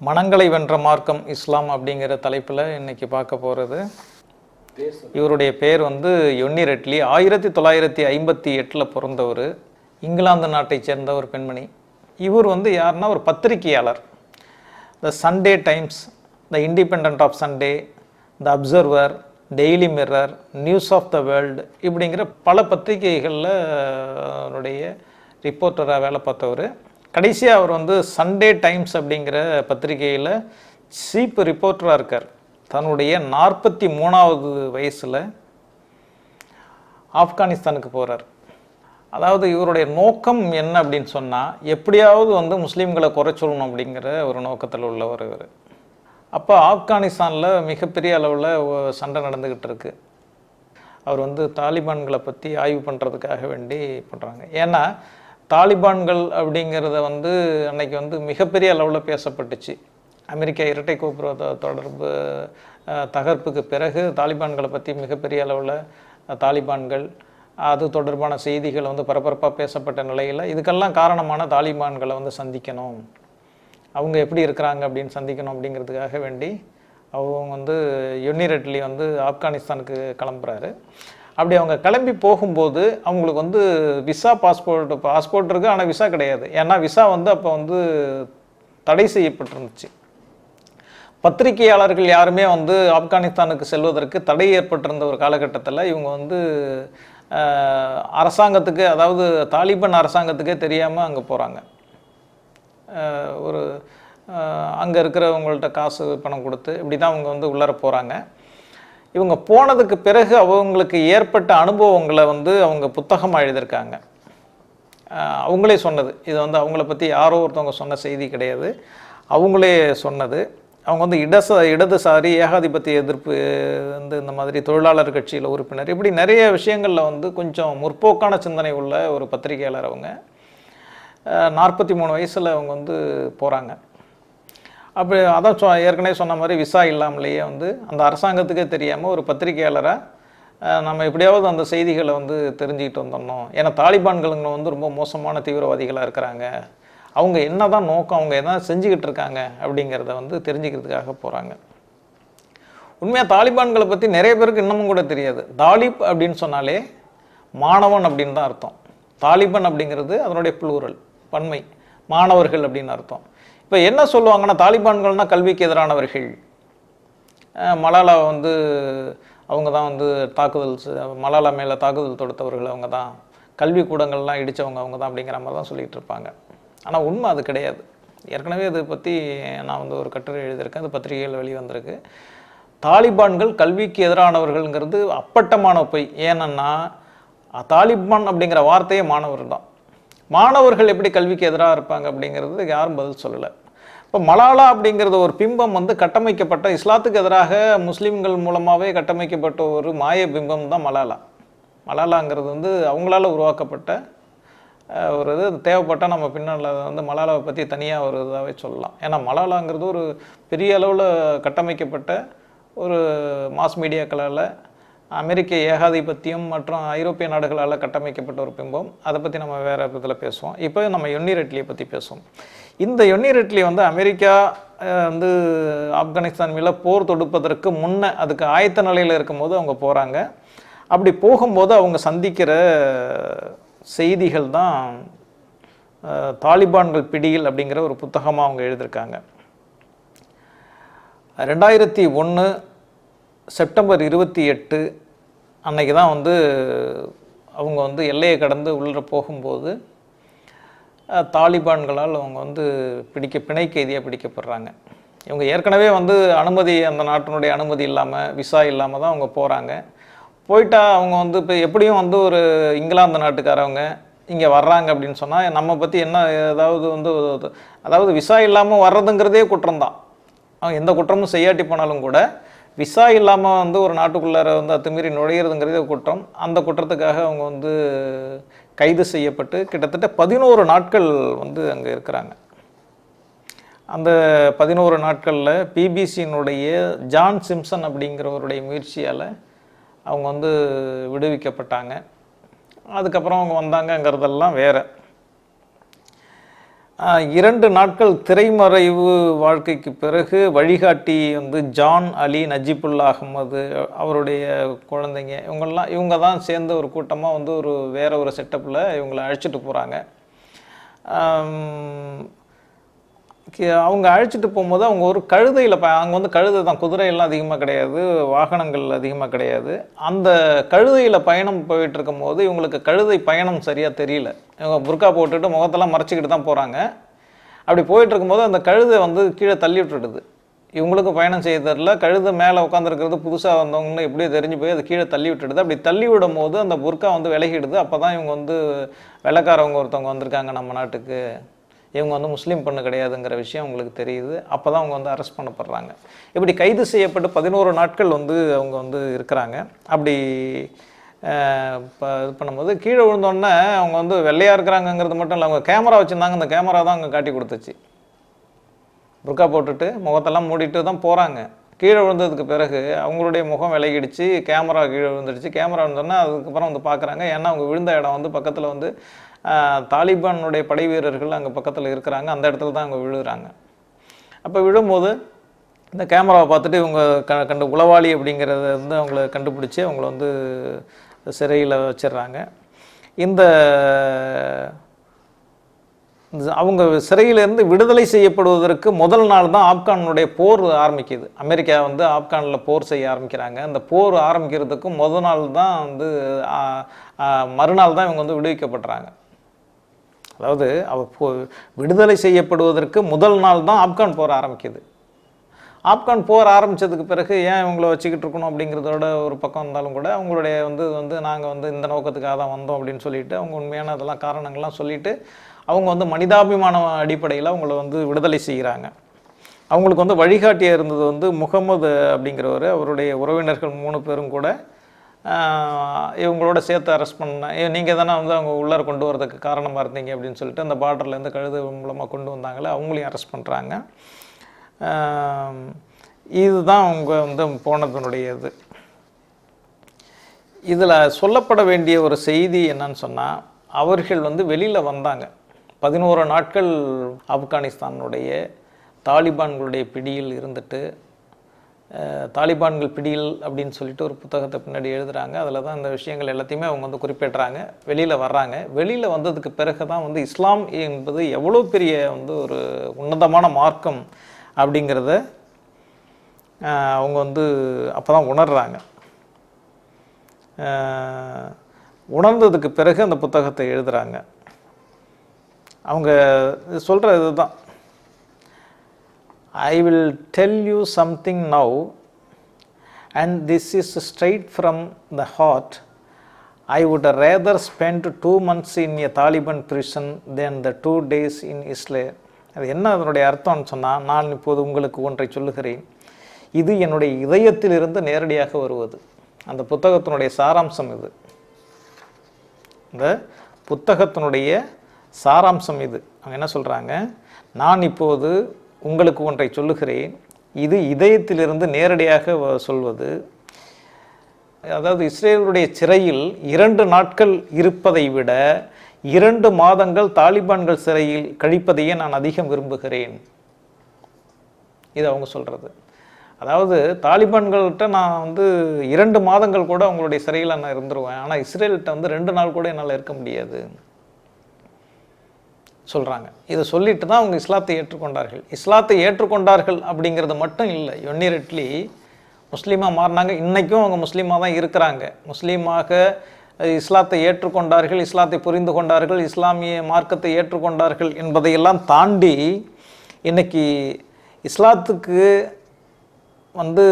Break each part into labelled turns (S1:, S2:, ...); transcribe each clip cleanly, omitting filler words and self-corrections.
S1: மனங்களை வென்ற மார்க்கம் இஸ்லாம் அப்படிங்கிற தலைப்பில் இன்றைக்கி பார்க்க போகிறது. இவருடைய பேர் யொன்னி ரெட்லி. 1958 பிறந்தவர். இங்கிலாந்து நாட்டை சேர்ந்த ஒரு பெண்மணி. இவர் யாருன்னா ஒரு பத்திரிகையாளர். The Sunday Times, the Independent of Sunday, the Observer, Daily Mirror, News of the World இப்படிங்கிற பல பத்திரிகைகளில் அவருடைய ரிப்போர்ட்டராக வேலை பார்த்தவர். கடைசியாக அவர் சண்டே டைம்ஸ் அப்படிங்கிற பத்திரிகையில் சீப் ரிப்போர்ட்டராக இருக்கார். தன்னுடைய 43வது வயசில் ஆப்கானிஸ்தானுக்கு போகிறார். அதாவது இவருடைய நோக்கம் என்ன அப்படின்னு சொன்னால், எப்படியாவது முஸ்லீம்களை குறை சொல்லணும் அப்படிங்கிற ஒரு நோக்கத்தில் உள்ளவர் இவர். அப்போ ஆப்கானிஸ்தானில் மிகப்பெரிய அளவில் சண்டை நடந்துக்கிட்டு இருக்கு. அவர் தாலிபான்களை பற்றி ஆய்வு பண்ணுறதுக்காக வேண்டி பண்ணுறாங்க. ஏன்னா தாலிபான்கள் அப்படிங்கிறத அன்னைக்கு மிகப்பெரிய அளவில் பேசப்பட்டுச்சு. அமெரிக்கா இரட்டை கோபுர தொடர்பு தகர்ப்புக்கு பிறகு தாலிபான்களை பற்றி மிகப்பெரிய அளவில் தாலிபான்கள் அது தொடர்பான செய்திகள் பரபரப்பாக பேசப்பட்ட நிலையில், இதுக்கெல்லாம் காரணமான தாலிபான்களை சந்திக்கணும், அவங்க எப்படி இருக்கிறாங்க அப்படின்னு சந்திக்கணும் அப்படிங்கிறதுக்காக வேண்டி அவங்க யொன்னி ரெட்லி ஆப்கானிஸ்தானுக்கு கிளம்புறாரு. அப்படி அவங்க கிளம்பி போகும்போது அவங்களுக்கு விசா பாஸ்போர்ட் இருக்குது, ஆனால் விசா கிடையாது. ஏன்னா விசா அப்போ தடை செய்யப்பட்டிருந்துச்சு. பத்திரிகையாளர்கள் யாருமே ஆப்கானிஸ்தானுக்கு செல்வதற்கு தடை ஏற்பட்டிருந்த ஒரு காலகட்டத்தில் இவங்க அரசாங்கத்துக்கு, அதாவது தாலிபான் அரசாங்கத்துக்கே தெரியாமல் அங்கே போகிறாங்க. ஒரு அங்கே இருக்கிறவங்கள்ட்ட காசு பணம் கொடுத்து இப்படி தான் அவங்க உள்ளர போகிறாங்க. இவங்க போனதுக்கு பிறகு அவங்களுக்கு ஏற்பட்ட அனுபவங்களை அவங்க புத்தகமாக எழுதியிருக்காங்க. அவங்களே சொன்னது. இது அவங்கள பற்றி யாரோ ஒருத்தவங்க சொன்ன செய்தி கிடையாது, அவங்களே சொன்னது. அவங்க இடதுசாரி, ஏகாதிபத்திய எதிர்ப்பு இந்த மாதிரி தொழிலாளர் கட்சியில் உறுப்பினர், இப்படி நிறைய விஷயங்களில் கொஞ்சம் முற்போக்கான சிந்தனை உள்ள ஒரு பத்திரிகையாளர். அவங்க 43 வயசில் அவங்க போகிறாங்க. அப்போ அதான் ஏற்கனவே சொன்ன மாதிரி விசா இல்லாமலேயே அந்த அரசாங்கத்துக்கே தெரியாமல் ஒரு பத்திரிகையாளராக நம்ம எப்படியாவது அந்த செய்திகளை தெரிஞ்சுக்கிட்டு வந்துடணும். ஏன்னா தாலிபான்களுங்க ரொம்ப மோசமான தீவிரவாதிகளாக இருக்கிறாங்க, அவங்க என்ன தான் நோக்கம், அவங்க என்ன செஞ்சுக்கிட்டு இருக்காங்க அப்படிங்கிறத தெரிஞ்சுக்கிறதுக்காக போகிறாங்க. உண்மையாக தாலிபான்களை பற்றி நிறைய பேருக்கு இன்னமும் கூட தெரியாது. தாலிப் அப்படின்னு சொன்னாலே மாணவன் அப்படின்னு தான் அர்த்தம். தாலிபன் அப்படிங்கிறது அதனுடைய ப்ளூரல், பன்மை, மாணவர்கள் அப்படின்னு அர்த்தம். இப்போ என்ன சொல்லுவாங்கன்னா, தாலிபான்கள்னால் கல்விக்கு எதிரானவர்கள். மலாலா அவங்க தான் தாக்குதல், மலாலா மேலே தாக்குதல் தொடுத்தவர்கள் அவங்க தான், கல்வி கூடங்கள்லாம் இடித்தவங்க அவங்க தான் அப்படிங்கிற மாதிரி தான் சொல்லிகிட்டு இருப்பாங்க. ஆனால் உண்மை அது கிடையாது. ஏற்கனவே இதை பற்றி நான் ஒரு கட்டுரை எழுதியிருக்கேன், அது பத்திரிகைகள் வெளிவந்திருக்கு. தாலிபான்கள் கல்விக்கு எதிரானவர்கள்ங்கிறது அப்பட்டமான பொய். ஏன்னா தாலிபான் அப்படிங்கிற வார்த்தையே மாணவர்கள் தான். மாணவர்கள் எப்படி கல்விக்கு எதிராக இருப்பாங்க அப்படிங்கிறது யாரும் பதில் சொல்லலை. இப்போ மலாலா அப்படிங்கிறது ஒரு பிம்பம் கட்டமைக்கப்பட்ட, இஸ்லாத்துக்கு எதிராக முஸ்லீம்கள் மூலமாகவே கட்டமைக்கப்பட்ட ஒரு மாய பிம்பம் தான் மலாலா. மலாலாங்கிறது அவங்களால உருவாக்கப்பட்ட ஒரு இது. தேவைப்பட்டால் நம்ம பின்னால் மலாலாவை பற்றி தனியாக ஒரு இதாகவே சொல்லலாம். ஏன்னா மலாலாங்கிறது ஒரு பெரிய அளவில் கட்டமைக்கப்பட்ட ஒரு மாஸ் மீடியாக்களால், அமெரிக்க ஏகாதிபத்தியம் மற்றும் ஐரோப்பிய நாடுகளால் கட்டமைக்கப்பட்ட ஒரு பிம்பம். அதை பற்றி நம்ம வேறு இதில் பேசுவோம். இப்போ நம்ம யொன்னி ரெட்லியை பற்றி பேசுவோம். இந்த யொன்னி ரெட்லி அமெரிக்கா ஆப்கானிஸ்தான் மேலே போர் தொடுப்பதற்கு முன்னே அதுக்கு ஆயத்த நிலையில் இருக்கும்போது அவங்க போகிறாங்க. அப்படி போகும்போது அவங்க சந்திக்கிற செய்திகள் தான் தாலிபான்கள் பிடியில் அப்படிங்கிற ஒரு புத்தகமாக அவங்க எழுதியிருக்காங்க. 2001 செப்டம்பர் 28 அன்னைக்கு தான் அவங்க எல்லையை கடந்து உள்ளே போகும்போது தாலிபான்களால் அவங்க பிணை கைதியாக பிடிக்கப்படுறாங்க. இவங்க ஏற்கனவே அனுமதி, அந்த நாட்டினுடைய அனுமதி இல்லாமல், விசா இல்லாமல் தான் அவங்க போகிறாங்க. போயிட்டா அவங்க இப்போ எப்படியும் ஒரு இங்கிலாந்து நாட்டுக்காரவங்க இங்கே வர்றாங்க அப்படின்னு சொன்னால் நம்ம பற்றி என்ன ஏதாவது அதாவது விசா இல்லாமல் வர்றதுங்கிறதே குற்றம்தான். அவங்க எந்த குற்றமும் செய்யாட்டி போனாலும் கூட விசா இல்லாமல் ஒரு நாட்டுக்குள்ளார அத்துமீறி நுழையிறதுங்கிறதே குற்றம். அந்த குற்றத்துக்காக அவங்க கைது செய்யப்பட்டு கிட்டத்தட்ட 11 நாட்கள் அங்கே இருக்கிறாங்க. அந்த 11 நாட்களில் பிபிசியினுடைய ஜான் சிம்சன் அப்படிங்கிறவருடைய முயற்சியால் அவங்க விடுவிக்கப்பட்டாங்க. அதுக்கப்புறம் அவங்க வந்தாங்கங்கிறதெல்லாம் வேறு. 2 நாட்கள் திரைமறைவு வாழ்க்கைக்கு பிறகு வழிகாட்டி வந்து ஜான் அலி நஜிபுல்லா அகமது அவருடைய குழந்தைங்க இவங்க தான் சேர்ந்து ஒரு கூட்டமாக வந்து வேற ஒரு செட்டப்பில் இவங்களை அழைச்சிட்டு போகிறாங்க. அவங்க அழைச்சிட்டு போகும்போது அவங்க ஒரு கழுதையில் அங்கே வந்து கழுதை தான், குதிரையெல்லாம் அதிகமாக கிடையாது, வாகனங்கள் அதிகமாக கிடையாது. அந்த கழுதையில் பயணம் போயிட்டு இருக்கும் போது இவங்களுக்கு கழுதை பயணம் சரியாக தெரியல. இவங்க புர்கா போட்டுட்டு முகத்தெல்லாம் மறைச்சிக்கிட்டு தான் போகிறாங்க. அப்படி போயிட்டு இருக்கும்போது அந்த கழுதை வந்து கீழே தள்ளி விட்டுடுது. இவங்களுக்கு பயணம் செய்ய தெரில, கழுதை மேலே உட்காந்துருக்கிறது புதுசாக வந்தவங்கன்னு எப்படியோ தெரிஞ்சு போய் அது கீழே தள்ளி விட்டுடுது. அப்படி தள்ளி விடும் போது அந்த புர்கா வந்து விலகிடுது. அப்போ தான் இவங்க வந்து வெள்ளைக்காரவங்க ஒருத்தவங்க வந்திருக்காங்க நம்ம நாட்டுக்கு, இவங்க வந்து முஸ்லீம் பொண்ணு கிடையாதுங்கிற விஷயம் அவங்களுக்கு தெரியுது. அப்போ தான் அவங்க வந்து அரெஸ்ட் பண்ணப்படுறாங்க. இப்படி கைது செய்யப்பட்டு 11 நாட்கள் வந்து அவங்க வந்து இருக்கிறாங்க. அப்படி இது பண்ணும்போது கீழே விழுந்தோடனே அவங்க வந்து வெள்ளையாக இருக்கிறாங்கங்கிறது மட்டும் இல்லை, அவங்க கேமரா வச்சுருந்தாங்க. அந்த கேமரா தான் அங்கே காட்டி கொடுத்துச்சு. புர்கா போட்டுட்டு முகத்தெல்லாம் மூடிட்டு தான் போகிறாங்க. கீழே விழுந்ததுக்கு பிறகு அவங்களுடைய முகம் விலகிடுச்சு, கேமரா கீழே விழுந்துடுச்சு. கேமரா விழுந்தோன்னா அதுக்கப்புறம் வந்து பார்க்குறாங்க. ஏன்னா அவங்க விழுந்த இடம் வந்து பக்கத்தில் வந்து தாலிபானுடைய படை வீரர்கள் அங்கே பக்கத்தில் இருக்கிறாங்க. அந்த இடத்துல தான் அவங்க விழுகிறாங்க. அப்போ விழும்போது இந்த கேமராவை பார்த்துட்டு இவங்க கண்டு உளவாளி அப்படிங்கிறத வந்து அவங்கள கண்டுபிடிச்சி அவங்கள வந்து சிறையில் வச்சிடுறாங்க. அவங்க சிறையிலேருந்து விடுதலை செய்யப்படுவதற்கு முதல் நாள் தான் ஆப்கானுடைய போர் ஆரம்பிக்குது. அமெரிக்கா வந்து ஆப்கானில் போர் செய்ய ஆரம்பிக்கிறாங்க. அந்த போர் ஆரம்பிக்கிறதுக்கு முதல் நாள் தான் வந்து மறுநாள் தான் இவங்க வந்து விடுவிக்கப்படுறாங்க. அதாவது விடுதலை செய்யப்படுவதற்கு முதல் நாள் தான் ஆப்கான் போர் ஆரம்பிக்குது. ஆப்கான் போர் ஆரம்பித்ததுக்கு பிறகு ஏன் இவங்கள வச்சுக்கிட்டு இருக்கணும் அப்படிங்கிறதோட ஒரு பக்கம் இருந்தாலும் கூட அவங்களுடைய வந்து நாங்கள் வந்து இந்த நோக்கத்துக்காக தான் வந்தோம் அப்படின்னு சொல்லிட்டு அவங்க உண்மையான அதெல்லாம் காரணங்கள்லாம் சொல்லிவிட்டு அவங்க வந்து மனிதாபிமான அடிப்படையில் அவங்கள வந்து விடுதலை செய்கிறாங்க. அவங்களுக்கு வந்து வழிகாட்டியாக இருந்தது வந்து முகமது அப்படிங்கிறவர், அவருடைய உறவினர்கள் 3 பேரும் கூட இவங்களோட சேர்த்து அரெஸ்ட் பண்ண, நீங்கள் தானே வந்து அவங்க உள்ளார கொண்டு வரதுக்கு காரணமாக இருந்தீங்க அப்படின்னு சொல்லிட்டு அந்த பார்டர்லேருந்து கழுது மூலமாக கொண்டு வந்தாங்களே அவங்களையும் அரெஸ்ட் பண்ணுறாங்க. இதுதான் அவங்க வந்து போனதனுடைய இது. இதில் சொல்லப்பட வேண்டிய ஒரு செய்தி என்னன்னு சொன்னால், அவர்கள் வந்து வெளியில் வந்தாங்க. 11 நாட்கள் ஆப்கானிஸ்தானுடைய தாலிபான்களுடைய பிடியில் இருந்துட்டு, தாலிபான்கள் பிடியில் அப்படின்னு சொல்லிட்டு ஒரு புத்தகத்தை பின்னாடி எழுதுகிறாங்க. அதில் தான் இந்த விஷயங்கள் எல்லாத்தையுமே அவங்க வந்து குறிப்பிட்றாங்க. வெளியில் வர்றாங்க. வெளியில் வந்ததுக்கு பிறகு தான் வந்து இஸ்லாம் என்பது எவ்வளோ பெரிய வந்து ஒரு உன்னதமான மார்க்கம் அப்படிங்கிறத அவங்க வந்து அப்போ தான் உணர்கிறாங்க. உணர்ந்ததுக்கு பிறகு அந்த புத்தகத்தை எழுதுகிறாங்க. அவங்க சொல்கிற இது தான், I will tell you something now, and this is straight from the heart. I would rather spend 2 months in a Taliban prison than the 2 days in Israel. அது என்ன அதனுடைய அர்த்தம்னு சொன்னால், நான் இப்போது உங்களுக்கு ஒன்றை சொல்லுகிறேன், இது என்னுடைய இதயத்திலிருந்து நேரடியாக வருவது. அந்த புத்தகத்தினுடைய சாராம்சம் இது. இந்த புத்தகத்தினுடைய சாராம்சம் இது. அவங்க என்ன சொல்கிறாங்க, நான் இப்போது உங்களுக்கு ஒன்றை சொல்லுகிறேன், இது இதயத்திலிருந்து நேரடியாக சொல்வது. அதாவது இஸ்ரேலுடைய சிறையில் 2 நாட்கள் இருப்பதை விட 2 மாதங்கள் தாலிபான்கள் சிறையில் கழிப்பதையே நான் அதிகம் விரும்புகிறேன். இது அவங்க சொல்கிறது. அதாவது தாலிபான்கள்கிட்ட நான் வந்து 2 மாதங்கள் கூட அவங்களுடைய சிறையில் நான் இருந்துருவேன், ஆனால் இஸ்ரேல்கிட்ட வந்து 2 நாள் கூட என்னால் இருக்க முடியாது சொல்கிறாங்க. இதை சொல்லிட்டு தான் அவங்க இஸ்லாத்தை ஏற்றுக்கொண்டார்கள். இஸ்லாத்தை ஏற்றுக்கொண்டார்கள் அப்படிங்கிறது மட்டும் இல்லை, யுனிரெட்லி முஸ்லீமாக மாறினாங்க. இன்றைக்கும் அவங்க முஸ்லீமாக தான் இருக்கிறாங்க. முஸ்லீமாக இஸ்லாத்தை ஏற்றுக்கொண்டார்கள், இஸ்லாத்தை புரிந்து கொண்டார்கள், இஸ்லாமிய மார்க்கத்தை ஏற்றுக்கொண்டார்கள் என்பதையெல்லாம் தாண்டி இன்றைக்கி இஸ்லாத்துக்கு வந்து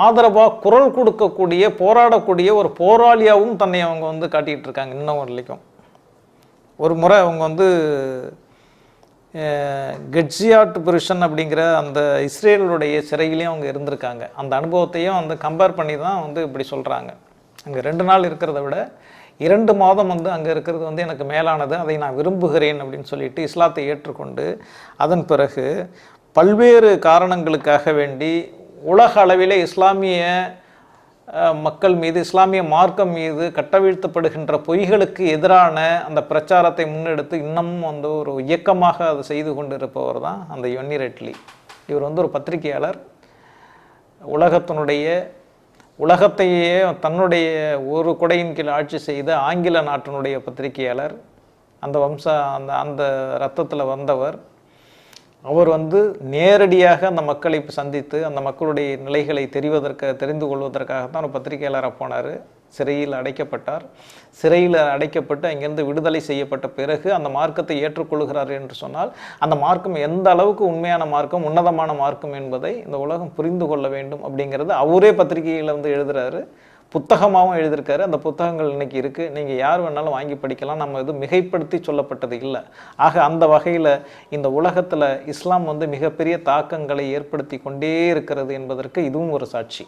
S1: ஆதரவாக குரல் கொடுக்கக்கூடிய, போராடக்கூடிய ஒரு போராளியாகவும் தன்னை அவங்க வந்து காட்டிகிட்டு இருக்காங்க இன்னும் வரைக்கும். ஒரு முறை அவங்க வந்து கெட்சியாட் பிரிஷன் அப்படிங்கிற அந்த இஸ்ரேலுடைய சிறையிலையும் அவங்க இருந்திருக்காங்க. அந்த அனுபவத்தையும் வந்து கம்பேர் பண்ணி தான் வந்து இப்படி சொல்கிறாங்க. அங்கே 2 நாள் இருக்கிறத விட 2 மாதம் வந்து அங்கே இருக்கிறது வந்து எனக்கு மேலானது, அதை நான் விரும்புகிறேன் அப்படின்னு சொல்லிட்டு இஸ்லாத்தை ஏற்றுக்கொண்டு அதன் பிறகு பல்வேறு காரணங்களுக்காக வேண்டி உலக அளவிலே இஸ்லாமிய மக்கள் மீது, இஸ்லாமிய மார்க்கம் மீது கட்டவிழ்த்தப்படுகின்ற பொய்களுக்கு எதிரான அந்த பிரச்சாரத்தை முன்னெடுத்து இன்னமும் வந்து ஒரு இயக்கமாக அதை செய்து கொண்டு இருப்பவர் தான் அந்த யொன்னி ரெட்லி. இவர் வந்து ஒரு பத்திரிகையாளர். உலகத்தையே தன்னுடைய ஒரு குடையின் கீழ் ஆட்சி செய்த ஆங்கில நாட்டினுடைய பத்திரிகையாளர். அந்த அந்த இரத்தத்தில் வந்தவர். அவர் வந்து நேரடியாக அந்த மக்களை சந்தித்து அந்த மக்களுடைய நிலைகளை தெரிந்து கொள்வதற்காகத்தான் ஒரு பத்திரிகையாளராக போனார். சிறையில் அடைக்கப்பட்டார். சிறையில் அடைக்கப்பட்டு அங்கிருந்து விடுதலை செய்யப்பட்ட பிறகு அந்த மார்க்கத்தை ஏற்றுக்கொள்கிறார் என்று சொன்னால் அந்த மார்க்கம் எந்த அளவுக்கு உண்மையான மார்க்கம், உன்னதமான மார்க்கம் என்பதை இந்த உலகம் புரிந்து கொள்ள வேண்டும் அப்படிங்கிறது அவரே பத்திரிகையில் வந்து எழுதுறாரு. புத்தகமாகவும் எழுதியிருக்காரு. அந்த புத்தகங்கள் இன்னைக்கு இருக்குது. நீங்கள் யார் வேணாலும் வாங்கி படிக்கலாம். நம்ம இது மிகைப்படுத்தி சொல்லப்பட்டது இல்லை. ஆக அந்த வகையில் இந்த உலகத்தில் இஸ்லாம் வந்து மிகப்பெரிய தாக்கங்களை ஏற்படுத்தி கொண்டே இருக்கிறது என்பதற்கு இதுவும் ஒரு சாட்சி.